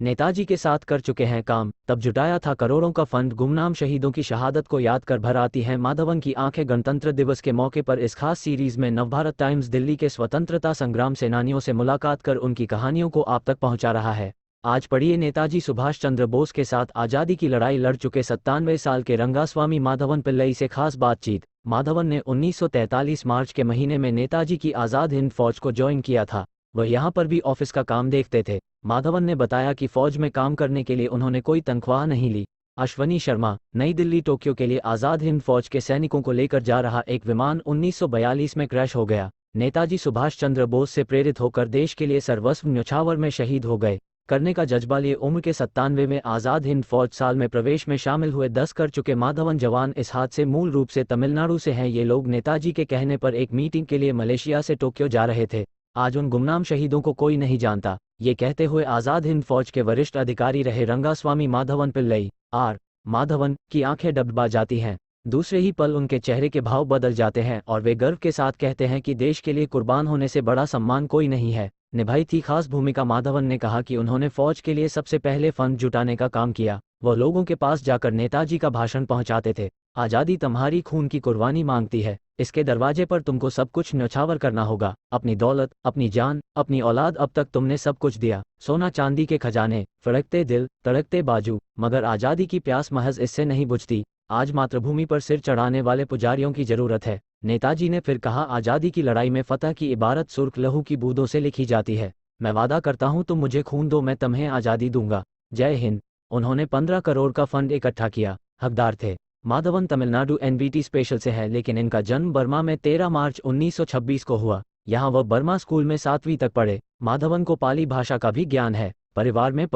नेताजी के साथ कर चुके हैं काम, तब जुटाया था करोड़ों का फंड। गुमनाम शहीदों की शहादत को याद कर भर आती हैं माधवन की आंखें। गणतंत्र दिवस के मौके पर इस खास सीरीज में नवभारत टाइम्स दिल्ली के स्वतंत्रता संग्राम सेनानियों से मुलाकात कर उनकी कहानियों को आप तक पहुंचा रहा है। आज पढ़िए नेताजी सुभाष चंद्र बोस के साथ आज़ादी की लड़ाई लड़ चुके 97 साल के रंगास्वामी माधवन पिल्लई से खास बातचीत। माधवन ने 1943 मार्च के महीने में नेताजी की आज़ाद हिंद फौज को ज्वाइन किया था। वह यहाँ पर भी ऑफिस का काम देखते थे। माधवन ने बताया कि फौज में काम करने के लिए उन्होंने कोई तनख्वाह नहीं ली। अश्वनी शर्मा, नई दिल्ली टोक्यो के लिए आज़ाद हिंद फौज के सैनिकों को लेकर जा रहा एक विमान 1942 में क्रैश हो गया। नेताजी सुभाष चंद्र बोस से प्रेरित होकर देश के लिए सर्वस्व न्यौछावर में शहीद हो गए। करने का जज्बा लिए उम्र के 97 में आज़ाद हिंद फौज साल में प्रवेश में शामिल हुए 10 कर चुके माधवन जवान इस हादसे मूल रूप से तमिलनाडु से हैं। ये लोग नेताजी के कहने पर एक मीटिंग के लिए मलेशिया से टोक्यो जा रहे थे। आज उन गुमनाम शहीदों को कोई नहीं जानता, ये कहते हुए आज़ाद हिंद फौज के वरिष्ठ अधिकारी रहे रंगास्वामी माधवन पिल्लई आर माधवन की आंखें डबडबा जाती हैं। दूसरे ही पल उनके चेहरे के भाव बदल जाते हैं और वे गर्व के साथ कहते हैं कि देश के लिए कुर्बान होने से बड़ा सम्मान कोई नहीं है। निभाई थी खास भूमिका। माधवन ने कहा कि उन्होंने फौज के लिए सबसे पहले फंड जुटाने का काम किया। वह लोगों के पास जाकर नेताजी का भाषण पहुंचाते थे। आज़ादी तुम्हारी खून की कुर्बानी मांगती है, इसके दरवाजे पर तुमको सब कुछ न्यौछावर करना होगा। अपनी दौलत, अपनी जान, अपनी औलाद, अब तक तुमने सब कुछ दिया। सोना चांदी के खजाने, फड़कते दिल, तड़कते बाजू, मगर आज़ादी की प्यास महज इससे नहीं बुझती। आज मातृभूमि पर सिर चढ़ाने वाले पुजारियों की जरूरत है। नेताजी ने फिर कहा, आज़ादी की लड़ाई में फतह की इबारत सुर्ख लहू की बूंदों से लिखी जाती है। मैं वादा करता हूं, तुम मुझे खून दो, मैं तुम्हें आज़ादी दूंगा। जय हिंद। उन्होंने 15 करोड़ का फंड इकट्ठा किया। हकदार थे माधवन तमिलनाडु एनबीटी स्पेशल से है, लेकिन इनका जन्म बर्मा में 13 मार्च 1926 को हुआ। यहाँ वह बर्मा स्कूल में 7वीं तक पढ़े। माधवन को पाली भाषा का भी ज्ञान है। परिवार में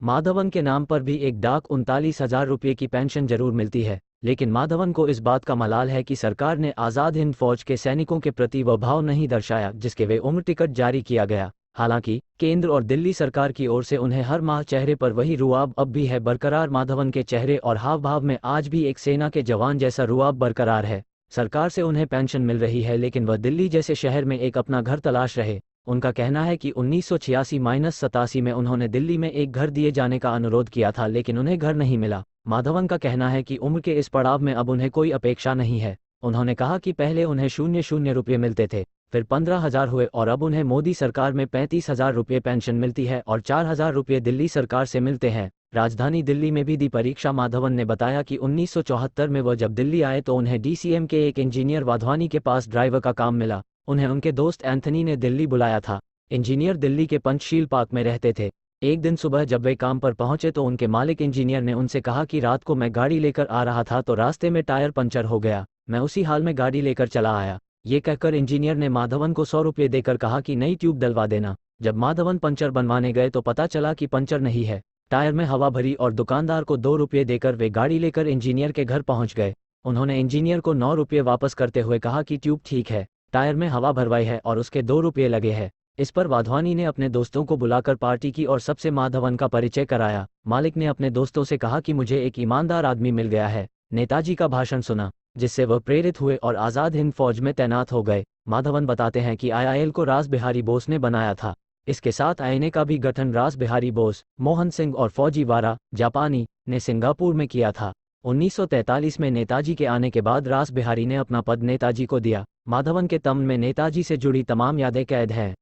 माधवन के नाम पर भी एक डाक 39,000 रुपये की पेंशन जरूर मिलती है, लेकिन माधवन को इस बात का मलाल है कि सरकार ने आज़ाद हिंद फौज के सैनिकों के प्रति वह भाव नहीं दर्शाया जिसके वे उम्र टिकट जारी किया गया। हालांकि केंद्र और दिल्ली सरकार की ओर से उन्हें हर माह चेहरे पर वही रुआब अब भी है बरकरार। माधवन के चेहरे और हाव भाव में आज भी एक सेना के जवान जैसा रुआब बरकरार है। सरकार से उन्हें पेंशन मिल रही है, लेकिन वह दिल्ली जैसे शहर में एक अपना घर तलाश रहे। उनका कहना है कि 1986-87 में उन्होंने दिल्ली में एक घर दिए जाने का अनुरोध किया था, लेकिन उन्हें घर नहीं मिला। माधवन का कहना है कि उम्र के इस पड़ाव में अब उन्हें कोई अपेक्षा नहीं है। उन्होंने कहा कि पहले उन्हें 0 रुपये मिलते थे, फिर 15,000 हुए और अब उन्हें मोदी सरकार में 35,000 रुपये पेंशन मिलती है और 4,000 रुपये दिल्ली सरकार से मिलते हैं। राजधानी दिल्ली में भी दी परीक्षा। माधवन ने बताया कि 1974 में वह जब दिल्ली आए तो उन्हें डीसीएम के एक इंजीनियर वाधवानी के पास ड्राइवर का काम मिला। उन्हें उनके दोस्त एंथनी ने दिल्ली बुलाया था। इंजीनियर दिल्ली के पंचशील पार्क में रहते थे। एक दिन सुबह जब वे काम पर पहुंचे तो उनके मालिक इंजीनियर ने उनसे कहा कि रात को मैं गाड़ी लेकर आ रहा था तो रास्ते में टायर पंचर हो गया, मैं उसी हाल में गाड़ी लेकर चला आया। ये कहकर इंजीनियर ने माधवन को 100 रुपये देकर कहा कि नई ट्यूब डलवा देना। जब माधवन पंचर बनवाने गए तो पता चला कि पंचर नहीं है, टायर में हवा भरी और दुकानदार को 2 रुपये देकर वे गाड़ी लेकर इंजीनियर के घर पहुंच गए। उन्होंने इंजीनियर को 9 रुपये वापस करते हुए कहा कि ट्यूब ठीक है, टायर में हवा भरवाई है और उसके 2 रुपये लगे हैं। इस पर वाधवानी ने अपने दोस्तों को बुलाकर पार्टी की और सबसे माधवन का परिचय कराया। मालिक ने अपने दोस्तों से कहा कि मुझे एक ईमानदार आदमी मिल गया है। नेताजी का भाषण सुना, जिससे वह प्रेरित हुए और आज़ाद हिंद फौज में तैनात हो गए। माधवन बताते हैं कि आईआईएल को रास बिहारी बोस ने बनाया था। इसके साथ आईएनए का भी गठन रास बिहारी बोस, मोहन सिंह और फौजीवारा जापानी ने सिंगापुर में किया था। 1943 में नेताजी के आने के बाद रास बिहारी ने अपना पद नेताजी को दिया। माधवन के तम्न में नेताजी से जुड़ी तमाम यादें कैद हैं।